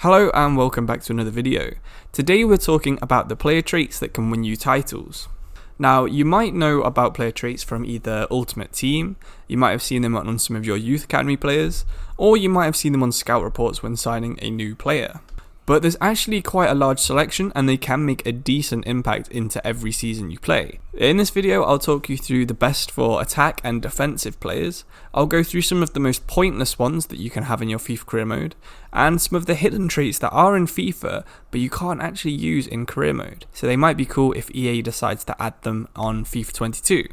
Hello and welcome back to another video. Today we're talking about the player traits that can win you titles. Now, you might know about player traits from either Ultimate Team, you might have seen them on some of your Youth Academy players, or you might have seen them on scout reports when signing a new player. But there's actually quite a large selection and they can make a decent impact into every season you play. In this video, I'll talk you through the best for attack and defensive players. I'll go through some of the most pointless ones that you can have in your FIFA Career Mode, and some of the hidden traits that are in FIFA but you can't actually use in Career Mode. So they might be cool if EA decides to add them on FIFA 22.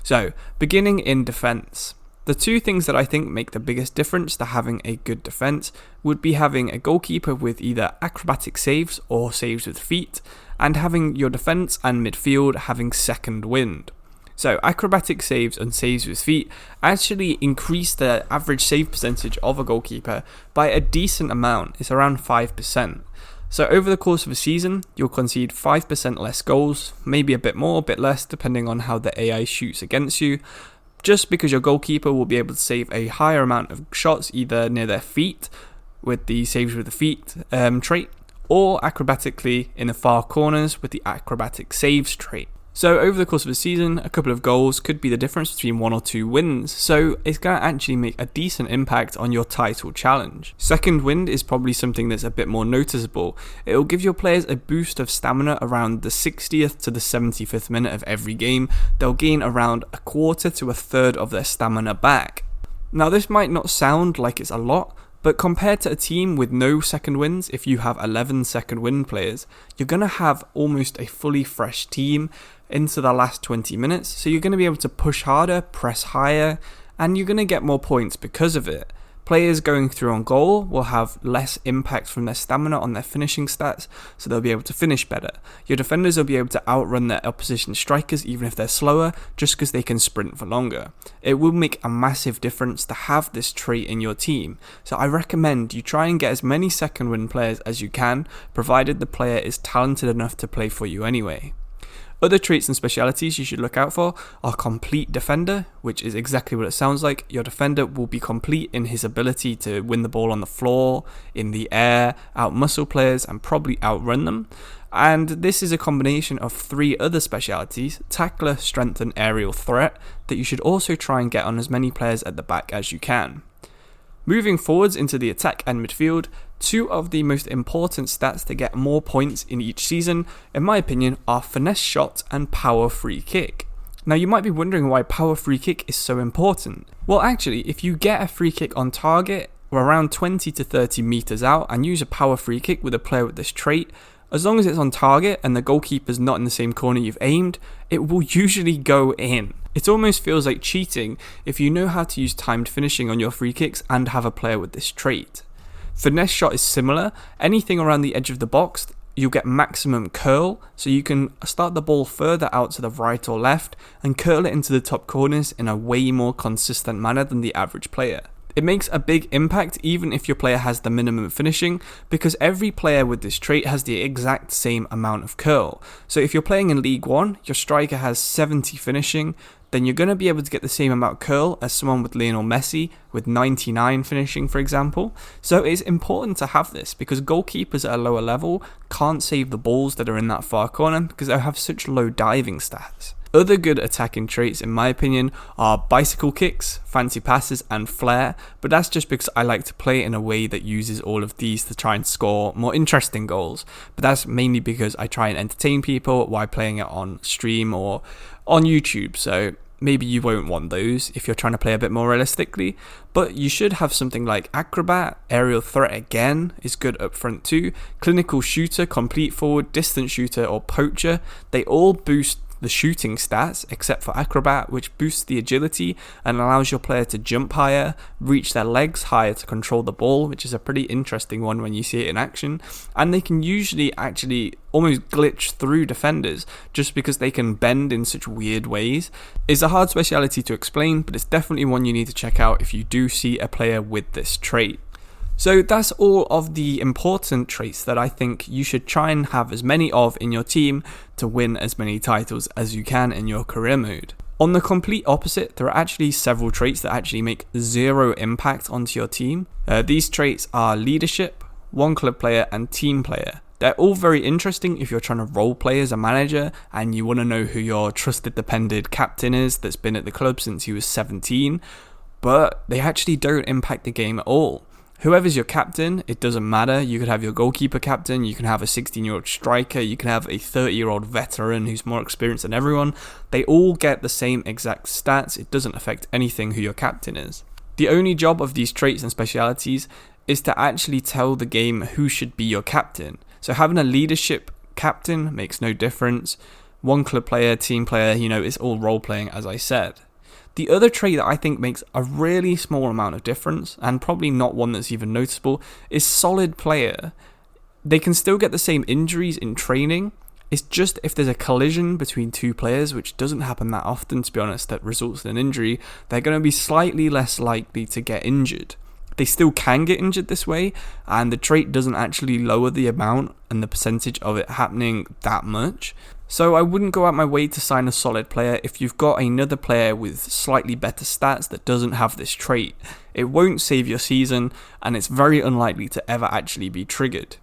So, beginning in defense. The two things that I think make the biggest difference to having a good defense would be having a goalkeeper with either acrobatic saves or saves with feet, and having your defense and midfield having second wind. So acrobatic saves and saves with feet actually increase the average save percentage of a goalkeeper by a decent amount. It's around 5%. So over the course of a season, you'll concede 5% less goals, maybe a bit more, a bit less, depending on how the AI shoots against you, just because your goalkeeper will be able to save a higher amount of shots either near their feet with the saves with the feet trait, or acrobatically in the far corners with the acrobatic saves trait. So over the course of a season, a couple of goals could be the difference between 1 or 2 wins, so it's going to actually make a decent impact on your title challenge. Second wind is probably something that's a bit more noticeable. It will give your players a boost of stamina around the 60th to the 75th minute of every game. They'll gain around a quarter to a third of their stamina back. Now this might not sound like it's a lot, but compared to a team with no second wins, if you have 11 second wind players, you're going to have almost a fully fresh team into the last 20 minutes, so you're going to be able to push harder, press higher, and you're going to get more points because of it. Players going through on goal will have less impact from their stamina on their finishing stats, so they'll be able to finish better. Your defenders will be able to outrun their opposition strikers even if they're slower, just because they can sprint for longer. It will make a massive difference to have this trait in your team, so I recommend you try and get as many second win players as you can, provided the player is talented enough to play for you anyway. Other traits and specialities you should look out for are complete defender, which is exactly what it sounds like. Your defender will be complete in his ability to win the ball on the floor, in the air, outmuscle players and probably outrun them. And this is a combination of 3 other specialities, tackler, strength and aerial threat, that you should also try and get on as many players at the back as you can. Moving forwards into the attack and midfield, 2 of the most important stats to get more points in each season, in my opinion, are Finesse Shot and Power Free Kick. Now you might be wondering why Power Free Kick is so important. Well actually, if you get a free kick on target, or around 20 to 30 meters out, and use a Power Free Kick with a player with this trait, as long as it's on target and the goalkeeper's not in the same corner you've aimed, it will usually go in. It almost feels like cheating if you know how to use timed finishing on your free kicks and have a player with this trait. Finesse Shot is similar. Anything around the edge of the box, you'll get maximum curl, so you can start the ball further out to the right or left and curl it into the top corners in a way more consistent manner than the average player. It makes a big impact even if your player has the minimum finishing, because every player with this trait has the exact same amount of curl. So if you're playing in League 1, your striker has 70 finishing, then you're going to be able to get the same amount of curl as someone with Lionel Messi with 99 finishing, for example. So it's important to have this because goalkeepers at a lower level can't save the balls that are in that far corner because they have such low diving stats. Other good attacking traits, in my opinion, are bicycle kicks, fancy passes and flair, but that's just because I like to play in a way that uses all of these to try and score more interesting goals. But that's mainly because I try and entertain people while playing it on stream or on YouTube, so maybe you won't want those if you're trying to play a bit more realistically, but you should have something like Acrobat, Aerial Threat again is good up front too, Clinical Shooter, Complete Forward, Distant Shooter or Poacher. They all boost the shooting stats except for Acrobat, which boosts the agility and allows your player to jump higher, reach their legs higher to control the ball, which is a pretty interesting one when you see it in action, and they can usually actually almost glitch through defenders just because they can bend in such weird ways. It's a hard speciality to explain, but it's definitely one you need to check out if you do see a player with this trait. So that's all of the important traits that I think you should try and have as many of in your team to win as many titles as you can in your career mode. On the complete opposite, there are actually several traits that actually make 0 impact onto your team. These traits are leadership, one club player, and team player. They're all very interesting if you're trying to role play as a manager and you want to know who your trusted depended captain is that's been at the club since he was 17, but they actually don't impact the game at all. Whoever's your captain, it doesn't matter. You could have your goalkeeper captain, you can have a 16-year-old striker, you can have a 30-year-old veteran who's more experienced than everyone. They all get the same exact stats. It doesn't affect anything who your captain is. The only job of these traits and specialities is to actually tell the game who should be your captain. So having a leadership captain makes no difference. One club player, team player, it's all role playing, as I said. The other trait that I think makes a really small amount of difference, and probably not one that's even noticeable, is solid player. They can still get the same injuries in training. It's just if there's a collision between two players, which doesn't happen that often, to be honest, that results in an injury, they're going to be slightly less likely to get injured. They still can get injured this way, and the trait doesn't actually lower the amount and the percentage of it happening that much. So I wouldn't go out my way to sign a solid player if you've got another player with slightly better stats that doesn't have this trait. It won't save your season, and it's very unlikely to ever actually be triggered.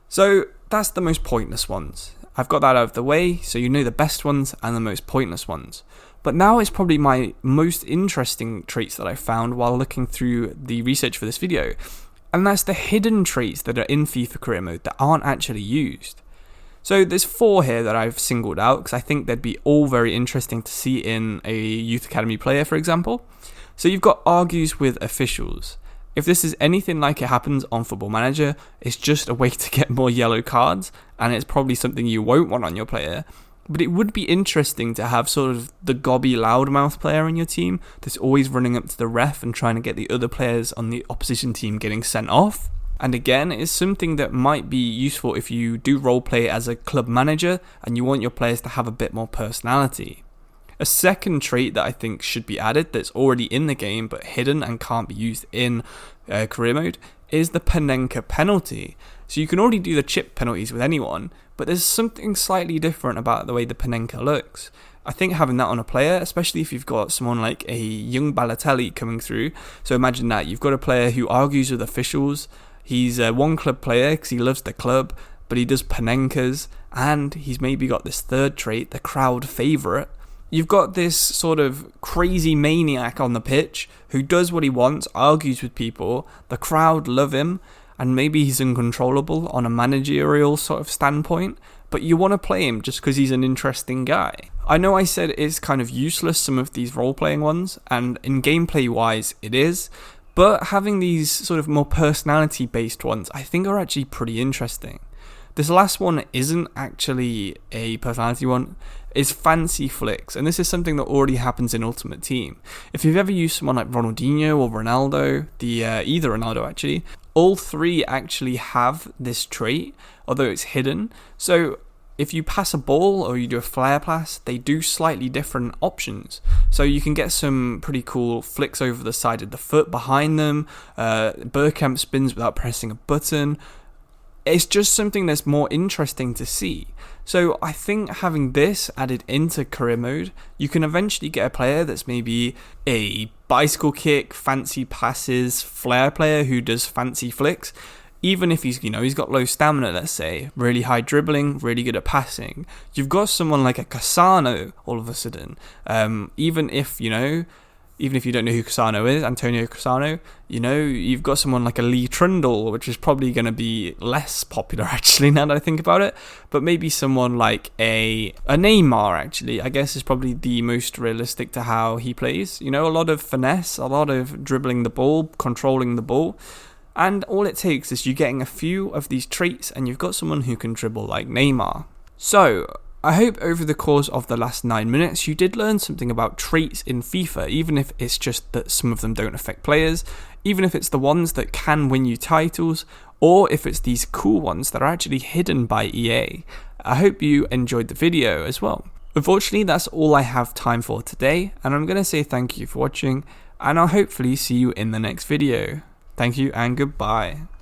So that's the most pointless ones. I've got that out of the way, so you know the best ones and the most pointless ones. But now is probably my most interesting traits that I found while looking through the research for this video. And that's the hidden traits that are in FIFA Career Mode that aren't actually used. So there's 4 here that I've singled out because I think they'd be all very interesting to see in a Youth Academy player, for example. So you've got argues with officials. If this is anything like it happens on Football Manager, it's just a way to get more yellow cards, and it's probably something you won't want on your player. But it would be interesting to have sort of the gobby loudmouth player in your team that's always running up to the ref and trying to get the other players on the opposition team getting sent off. And again, it's something that might be useful if you do roleplay as a club manager and you want your players to have a bit more personality. A second trait that I think should be added that's already in the game but hidden and can't be used in career mode is the Panenka penalty. So you can already do the chip penalties with anyone, but there's something slightly different about the way the Panenka looks. I think having that on a player, especially if you've got someone like a young Balotelli coming through, so imagine that, you've got a player who argues with officials, he's a one club player because he loves the club, but he does Panenkas, and he's maybe got this third trait, the crowd favourite. You've got this sort of crazy maniac on the pitch who does what he wants, argues with people, the crowd love him, and maybe he's uncontrollable on a managerial sort of standpoint, but you want to play him just because he's an interesting guy. I know I said it's kind of useless, some of these role-playing ones, and in gameplay-wise it is, but having these sort of more personality-based ones I think are actually pretty interesting. This last one isn't actually a personality one, it's fancy flicks, and this is something that already happens in Ultimate Team. If you've ever used someone like Ronaldinho or Ronaldo, either Ronaldo actually, all 3 actually have this trait, although it's hidden. So if you pass a ball or you do a flare pass, they do slightly different options. So you can get some pretty cool flicks over the side of the foot behind them, Bergkamp spins without pressing a button. It's just something that's more interesting to see. So I think having this added into career mode, you can eventually get a player that's maybe a bicycle kick, fancy passes, flair player who does fancy flicks. Even if he's got low stamina, let's say, really high dribbling, really good at passing. You've got someone like a Cassano all of a sudden. Even if you don't know who Cassano is, Antonio Cassano, you've got someone like a Lee Trundle, which is probably going to be less popular actually now that I think about it, but maybe someone like a Neymar actually, I guess is probably the most realistic to how he plays. A lot of finesse, a lot of dribbling the ball, controlling the ball, and all it takes is you getting a few of these traits and you've got someone who can dribble like Neymar. So I hope over the course of the last 9 minutes you did learn something about traits in FIFA, even if it's just that some of them don't affect players, even if it's the ones that can win you titles, or if it's these cool ones that are actually hidden by EA. I hope you enjoyed the video as well. Unfortunately, that's all I have time for today, and I'm going to say thank you for watching, and I'll hopefully see you in the next video. Thank you and goodbye.